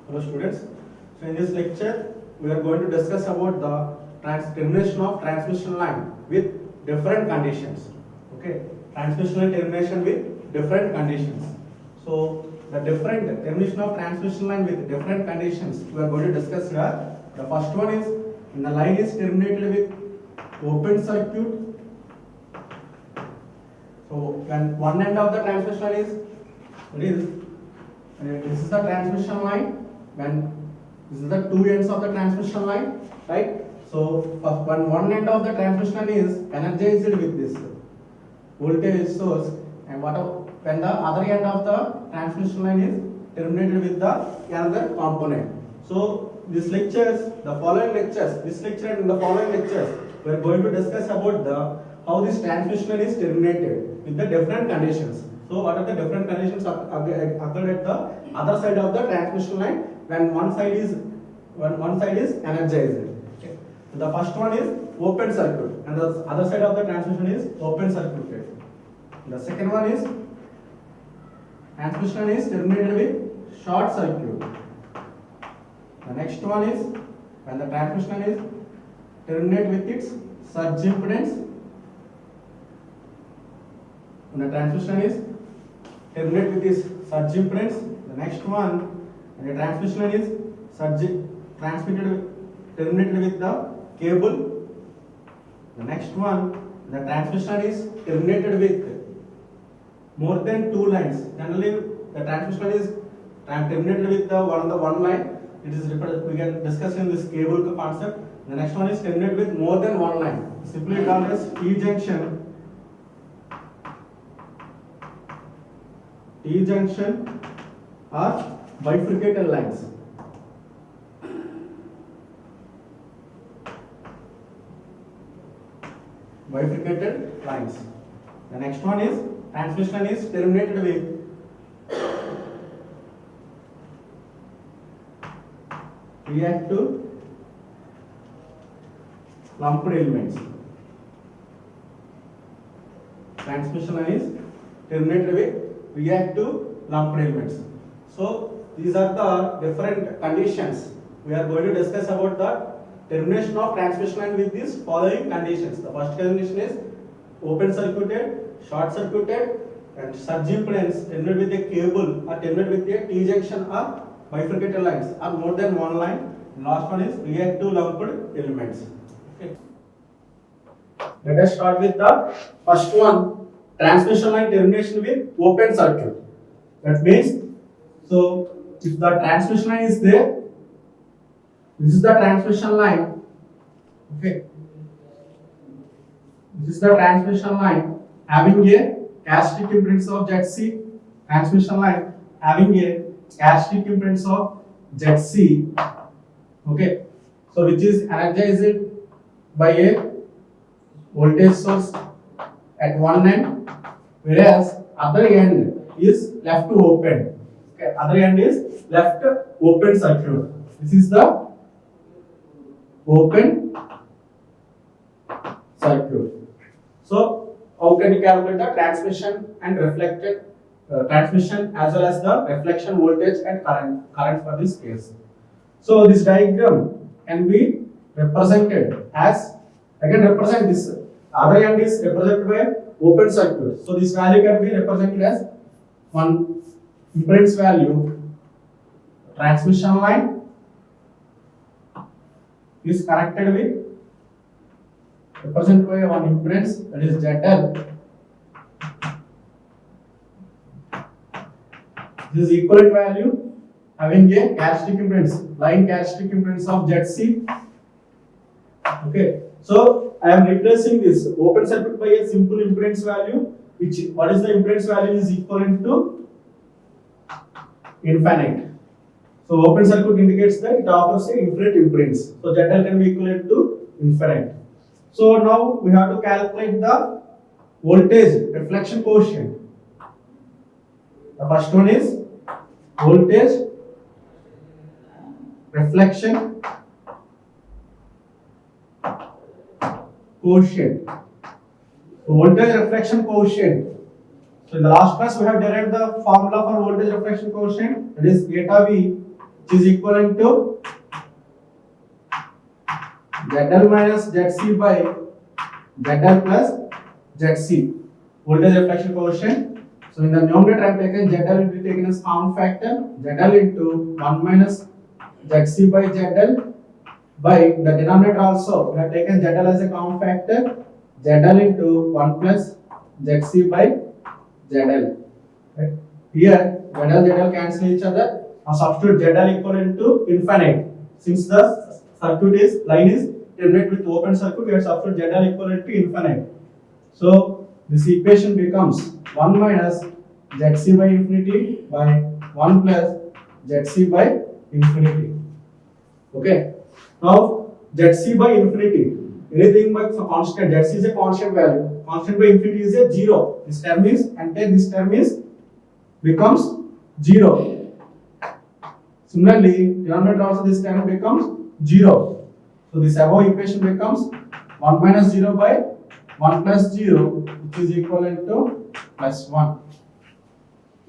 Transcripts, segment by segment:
Hello students. So in this lecture we are going to discuss about the termination of transmission line with different conditions. Okay, transmission line termination with different conditions. So the different termination of transmission line with different conditions we are going to discuss here. The first one is when the line is terminated with open circuit. So when one end of the transmission line is this is the transmission line. When this is the two ends of the transmission line, right? So when one end of the transmission line is energized with this voltage source, and when the other end of the transmission line is terminated with the another component. So this lecture and the following lectures, we are going to discuss about how this transmission line is terminated with the different conditions. So what are the different conditions occurred at the other side of the transmission line when one side is energized? Okay. So the first one is open circuit, and the other side of the transmission is open circuited. The second one is transmission is terminated with short circuit. The next one is when the transmission is terminated with its surge impedance. When the transmission is terminated with this surge impedance. The next one, when the transmission line is terminated with the cable. The next one, the transmission line is terminated with more than two lines. Generally, the transmission line is terminated with the one line. It is we can discuss in this cable concept. The next one is terminated with more than one line. Simply called as T-junction. T-junction or bifurcated lines. Bifurcated lines. The next one is transmission is terminated with reactive lumped elements. Transmission line is terminated with reactive lumped elements. So these are the different conditions. We are going to discuss about the termination of transmission line with these following conditions. The first condition is open circuited, short circuited, and surge impedance terminated with a cable or terminated with a T-junction or bifurcated lines or more than one line. And last one is reactive lumped elements. Okay. Let us start with the first one. Transmission line termination with open circuit. That means, so if the transmission line is there, this is the transmission line. Okay. This is the transmission line having a characteristic impedance of ZC. Transmission line having a characteristic impedance of ZC. Okay. So which is energized by a voltage source at one end, whereas other end is left open. Okay, other end is left open circuit. This is the open circuit. So how can you calculate the transmission and reflected transmission as well as the reflection voltage and current for this case? So this diagram can be represented as, I can represent this. Other end is represented by open circuit. So this value can be represented as one impedance value. Transmission line is connected with represented by one impedance, that is ZL. This is equivalent value having a characteristic impedance, line characteristic impedance of ZC. Okay. So I am replacing this open circuit by a simple impedance value, which what is the impedance value is equivalent to infinite. So open circuit indicates that it offers a infinite impedance. So ZL can be equivalent to infinite. So now we have to calculate the voltage reflection coefficient. The first one is voltage reflection coefficient. So voltage reflection coefficient. So in the last class we have derived the formula for voltage reflection coefficient, that is eta V which is equivalent to ZL minus ZC by ZL plus ZC, voltage reflection coefficient. So in the numerator I am taken ZL will be taken as common factor, ZL into 1 minus ZC by ZL, by the denominator also we have taken ZL as a common factor, ZL into 1 plus ZC by ZL. Right? Here ZL cancel each other. Now substitute ZL equivalent to infinite. Since the line is terminate with open circuit, we have substitute ZL equivalent to infinite. So this equation becomes 1 minus ZC by infinity by 1 plus ZC by infinity. Okay. Now ZC by infinity, anything but constant, ZC is a constant value, constant by infinity is a 0. This term is, and then this term is becomes 0. Similarly, denominator also this term becomes 0. So this above equation becomes 1 minus 0 by 1 plus 0, which is equivalent to plus 1.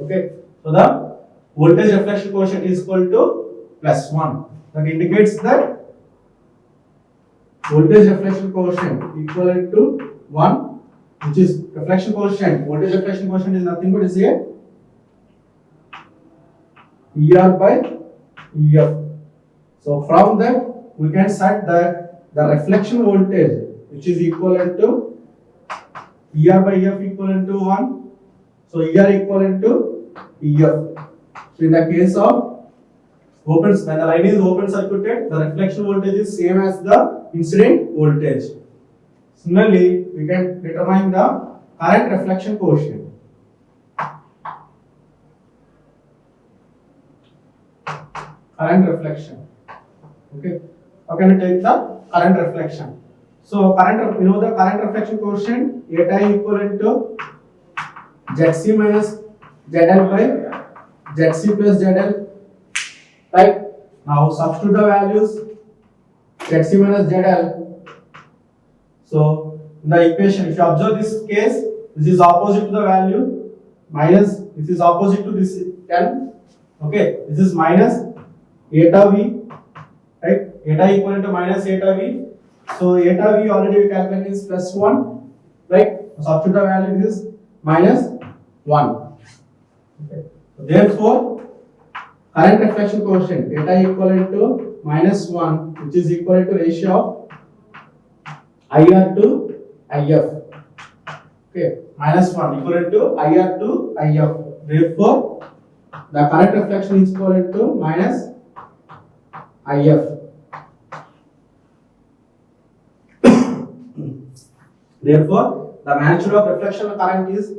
Okay. So the voltage reflection coefficient is equal to plus 1. That indicates that voltage reflection coefficient equivalent to 1, which is reflection coefficient. Voltage reflection coefficient is nothing but is a ER by EF. So from that we can set that the reflection voltage, which is equivalent to ER by EF equivalent to 1. So ER equivalent to EF. So in the case of open, when the line is open circuited, the reflection voltage is same as the incident voltage. Similarly, we can determine the current reflection coefficient. Current reflection. Okay. How can we take the current reflection? So current, you know the current reflection coefficient, eta equivalent to ZC minus ZL by ZC plus ZL. Right? Now substitute the values ZC minus ZL. So in the equation, if you observe this case, this is opposite to the value, minus this is opposite to this 10. Okay, this is minus eta V, right? Eta equivalent to minus eta V. So eta V already we calculated is plus 1, right? Substitute the value is minus 1. Okay. So therefore, current reflection coefficient eta equivalent to minus 1, which is equal to ratio of IR to IF. Okay, minus 1 equivalent to IR to IF. Therefore, the current reflection is equivalent to minus IF. Therefore, the magnitude of reflection current is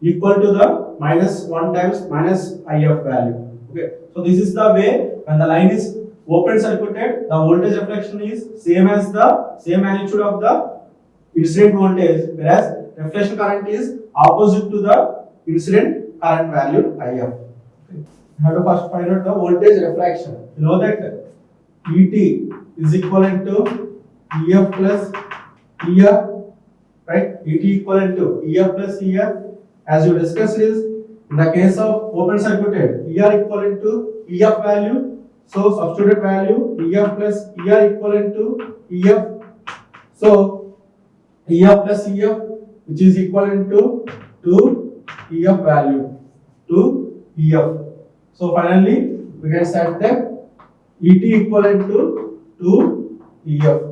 equal to the minus 1 times minus IF value. Okay, so this is the way when the line is open circuited, the voltage reflection is same as the same magnitude of the incident voltage, whereas reflection current is opposite to the incident current value IF. Okay. You have to first find out the voltage reflection. You know that ET is equivalent to EF plus ER, right? ET equivalent to EF plus ER. As you discussed is, in the case of open circuited, ER equivalent to EF value. So substituted value EF plus ER equivalent to EF. So EF plus EF, which is equivalent to EF value to EF. So finally we can set that ET equivalent to EF.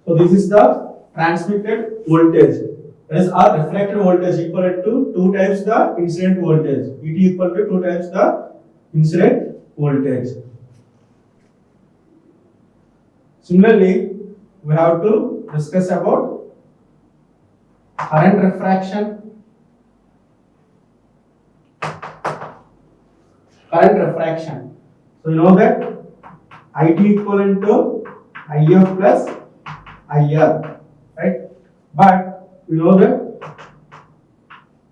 So this is the transmitted voltage. That is our reflected voltage equivalent to 2 times the incident voltage. ET equal to 2 times the incident voltage. Similarly, we have to discuss about current refraction. Current refraction. So you know that IT equivalent to IF plus IR, right? But you know that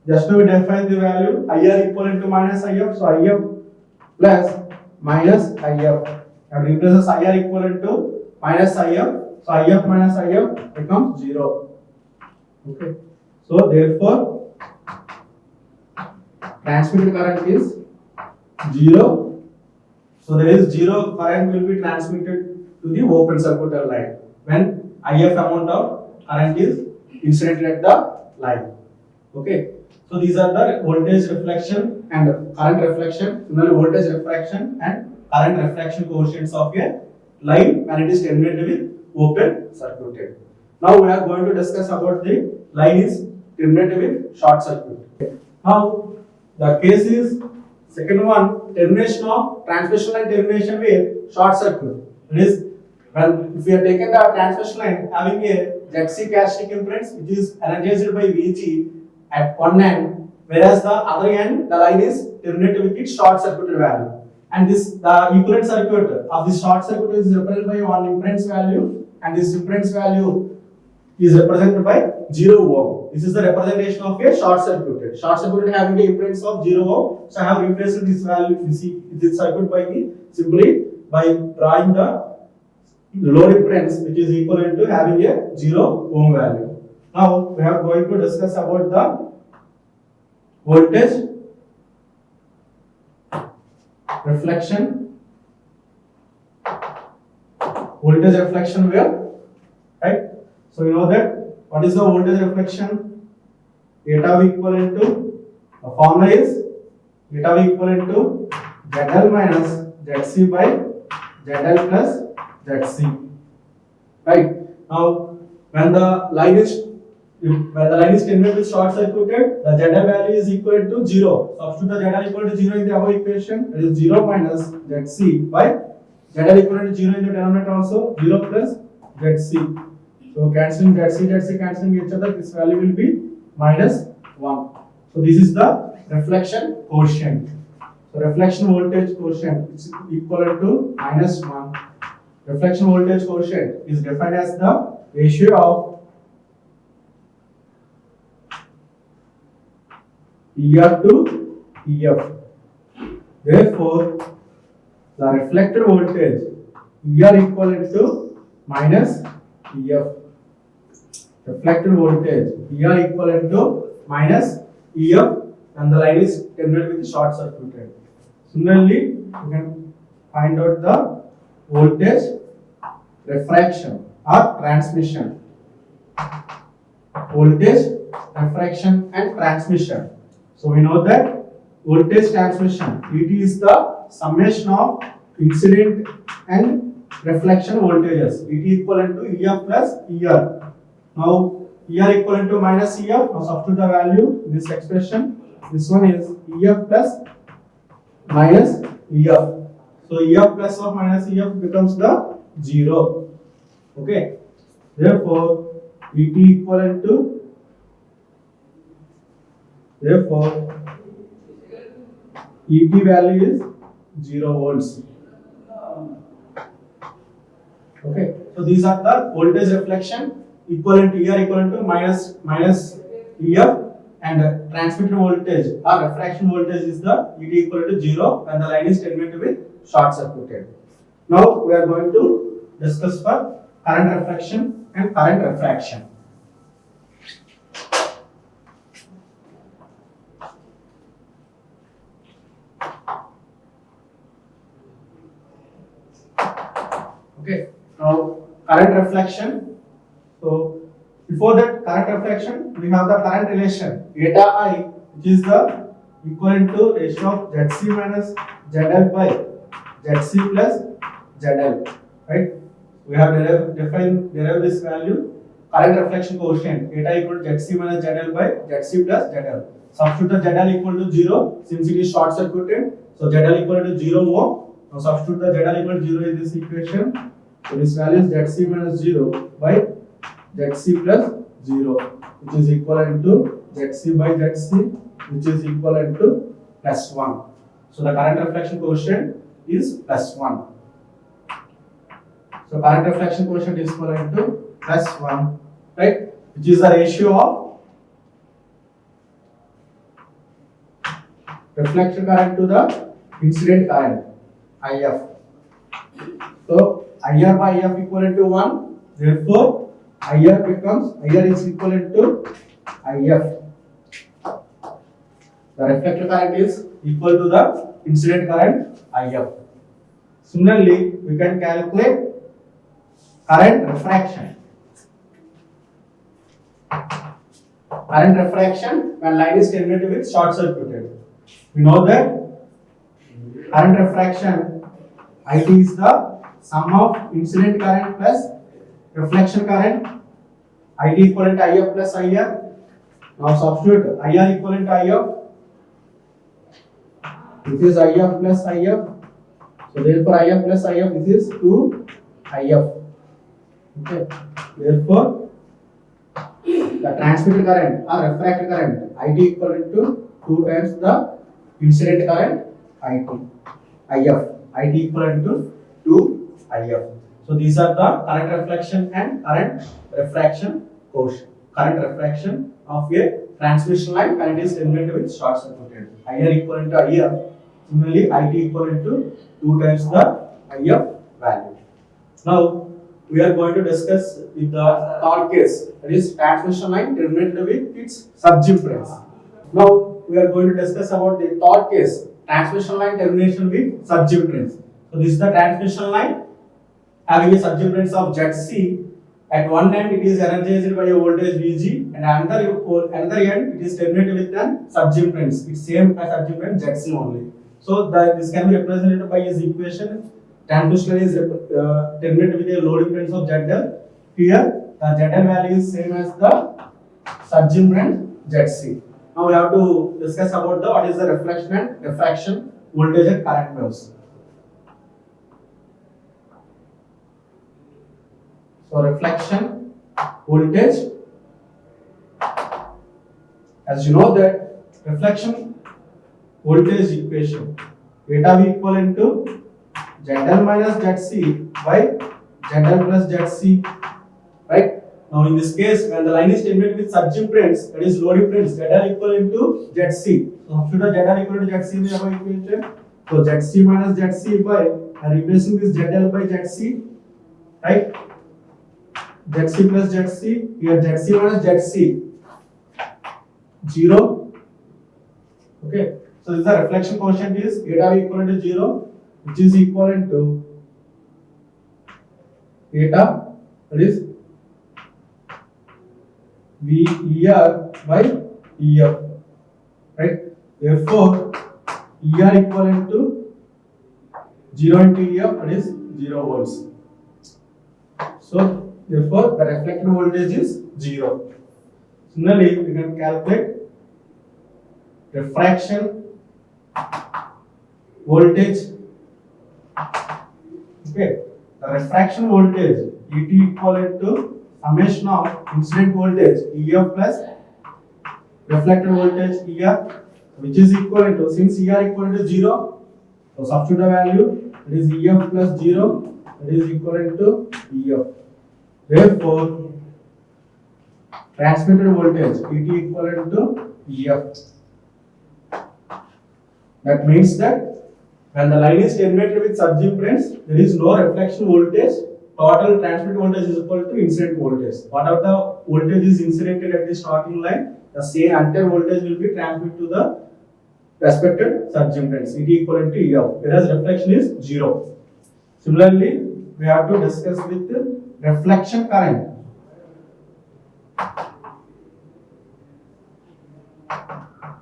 just to define the value IR equivalent to minus IF, so IF plus minus IF, and replaces IR equivalent to minus IF, so IF minus IF becomes 0. Okay, so therefore transmitted current is 0 So there is zero current will be transmitted to the open circuit line when IF amount of current is incident at the line. Okay. So these are the voltage reflection and current reflection, similarly voltage refraction and current refraction coefficients of a line when it is terminated with open circuit. Now we are going to discuss about the line is terminated with short circuit. Now the case is second one, termination of transmission line termination with short circuit. It is when if we have taken the transmission line having a ZC characteristic impedance which is energized by Vg at one end, whereas the other end the line is terminated with its short circuit value. And this the equivalent circuit of the short circuit is represented by one impedance value, and this impedance value is represented by 0 ohm. This is the representation of a short circuit. Short circuit having a impedance of 0 ohm. So I have replaced this value, this circuit by simply by drawing the load impedance which is equivalent to having a 0 ohm value. Now we are going to discuss about the voltage reflection wave, right? So you know that what is the voltage reflection? Eta V equivalent to, the formula is eta V equivalent to ZL minus ZC by ZL plus ZC, right? Now when the line is terminated with short circuited, the ZL value is equal to 0. Substitute the ZL equal to 0 in the above equation. It is 0 minus ZC by ZL equal to 0 in the denominator also, 0 plus ZC. So cancelling ZC cancelling each other, this value will be minus 1. So this is the reflection quotient. So reflection voltage quotient is equal to minus 1. Reflection voltage quotient is defined as the ratio of ER to EF. Therefore, the reflected voltage ER equivalent to minus EF. Reflected voltage ER equivalent to minus EF, and the line is terminated with short circuit. Similarly, you can find out the voltage refraction or transmission. Voltage refraction and transmission. So we know that voltage transmission, it is the summation of incident and reflection voltages. It is equivalent to EF plus ER. Now ER equivalent to minus EF. Now substitute the value in this expression. This one is EF plus minus EF. So EF plus or minus EF becomes the 0. Okay. Therefore, ET equivalent to ET value is 0 volts. Okay. So these are the voltage reflection equivalent to ER equivalent to minus EF, and transmitted voltage or refraction voltage is the ET equal to 0 and the line is terminated with short circuited. Now we are going to discuss for current reflection and current refraction. Okay, now current reflection. So before that current reflection, we have the current relation eta I, which is the equivalent to ratio of Zc minus Zl by Zc plus Zl, right? We have derived this value, current reflection coefficient eta equal to Zc minus Zl by Zc plus Zl. Substitute the Zl equal to 0 since it is short circuited, so Zl equal to 0 ohm. Now substitute the Zl equal to 0 in this equation. So this value is Zc minus 0 by Zc plus 0, which is equivalent to Zc by Zc, which is equivalent to plus 1. So the current reflection coefficient is plus 1. So current reflection coefficient is equivalent to plus 1, right? Which is the ratio of reflection current to the incident current, IF. So IR by IF equivalent to 1. Therefore, IR is equivalent to IF. The reflected current is equal to the incident current IF. Similarly, we can calculate current refraction. Current refraction when line is terminated with short circuited. We know that current refraction IT is the sum of incident current plus reflection current. IT equivalent to IF plus IR. Now substitute IR equivalent to IF. This is IF plus IF. So therefore IF plus IF, this is 2 IF. Okay. Therefore the transmitted current or refracted current IT equivalent to 2 times the incident current IF. IT equivalent to 2 IF. So these are the current reflection and current refraction quotient. Current refraction of a transmission line when it is terminated with short circuited. IR equivalent to IF. Similarly, IT equivalent to 2 times the IF value. Now we are going to discuss with the third case, that is transmission line terminated with its subimpedance. Now we are going to discuss about the third case, transmission line termination with subimpedance. So this is the transmission line having a subimpedance of ZC. At one end it is energized by a voltage Vg, and another end it is terminated with an subimpedance. It's same as subimpedance ZC only. So this can be represented by his equation. Transmission line is terminated with a load impedance of ZL. Here the ZL value is same as the subimpedance ZC. Now we have to discuss about what is the reflection and refraction voltage and current waves. So reflection voltage, as you know that reflection voltage equation, eta V equivalent to ZL minus ZC by ZL plus ZC, right? Now in this case, when the line is terminated with subimpedance, that is load impedance, ZL equivalent to ZC. So substitute ZL equivalent to ZC in the above equation. So ZC minus ZC by replacing this ZL by ZC, right? ZC plus ZC, here ZC minus ZC, 0. Okay, so this the reflection quotient is eta V equivalent to 0, which is equivalent to eta, that is VER by EF, right? Therefore, ER equivalent to 0 into EF, that is 0 volts. So therefore, the reflected voltage is 0. Similarly, we can calculate refraction voltage. Okay, the refraction voltage ET equivalent to summation of incident voltage EF plus reflected voltage ER, which is equivalent to, since ER equivalent to 0, so substitute the value, it is EF plus 0, that is equivalent to EF. Therefore, transmitted voltage ET equivalent to EF. That means that when the line is terminated with subimpedance, there is no reflection voltage. Total transmitted voltage is equal to incident voltage. Whatever the voltage is incidented at the starting line, the same entire voltage will be transmitted to the respective subimpedance, ET equivalent to EF, whereas reflection is 0. Similarly, we have to discuss with the reflection current.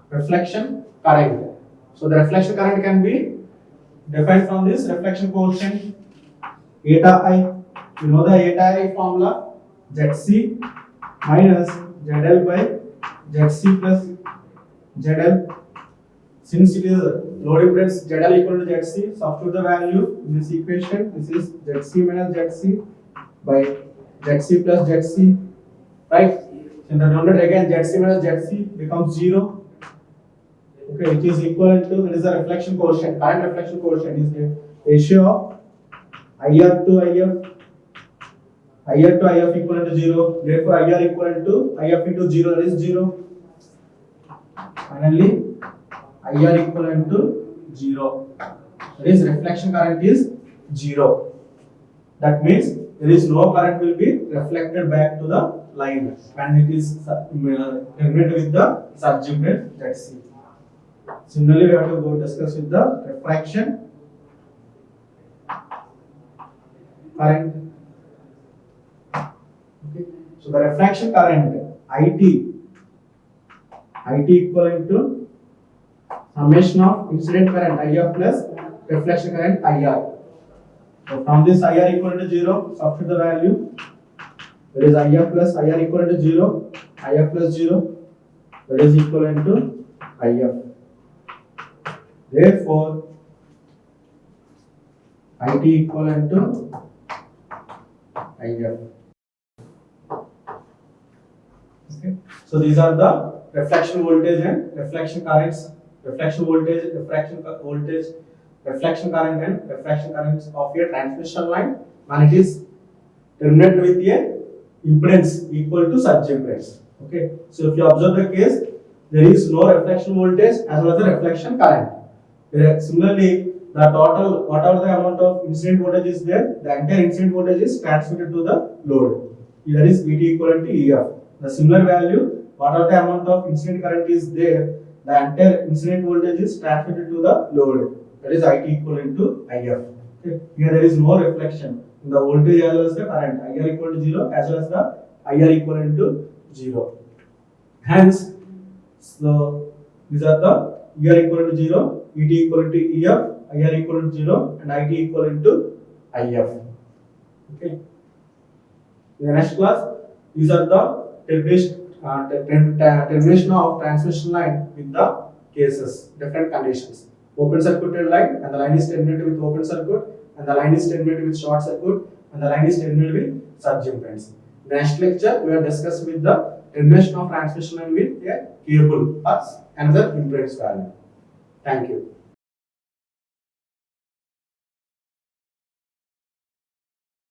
Reflection current. So the reflection current can be defined from this reflection quotient eta I. You know the eta I formula, ZC minus ZL by ZC plus ZL. Since it is load impedance ZL equal to ZC, substitute the value in this equation. This is ZC minus ZC by ZC plus ZC, right? In the denominator again ZC minus ZC becomes 0. Okay, which is equal to, that is the reflection quotient. Current reflection quotient is the ratio of IR to IF. IR to IF equal to 0. Therefore, IR equal to IF into 0, that is 0. Finally, IR equivalent to 0. That is reflection current is 0. That means there is no current will be reflected back to the line when it is terminated with the subimpedance ZC. Similarly, we have to go discuss with the refraction current. Okay. So the reflection current IT equivalent to summation of incident current IR plus reflection current IR. So from this IR equal to 0, substitute the value. That is IR plus IR equal to 0, IR plus 0, that is equivalent to IF. Therefore, IT equivalent to IF. Okay. So these are the reflection voltage and reflection currents, reflection voltage, reflection current and reflection currents of a transmission line when it is terminated with a impedance equal to surge impedance. Okay. So if you observe the case, there is no reflection voltage as well as the reflection current. Similarly, the total, whatever the amount of incident voltage is there, the entire incident voltage is transmitted to the load. That is VT equivalent to EF. The similar value, whatever the amount of incident current is there, the entire incident voltage is transmitted to the load. That is IT equivalent to IF. Okay. Here there is no reflection in the voltage as well as the current. IR equal to 0 as well as the IR equivalent to 0. Hence, so these are the ER equivalent to 0, ET equivalent to EF, IR equivalent to 0, and IT equivalent to IF. Okay. In the next class, these are the termination of transmission line with the cases, different conditions. Open circuited line, and the line is terminated with open circuit, and the line is terminated with short circuit, and the line is terminated with surge impedance. Next lecture, we will discuss with the termination of transmission line with a cable or another impedance value. Thank you.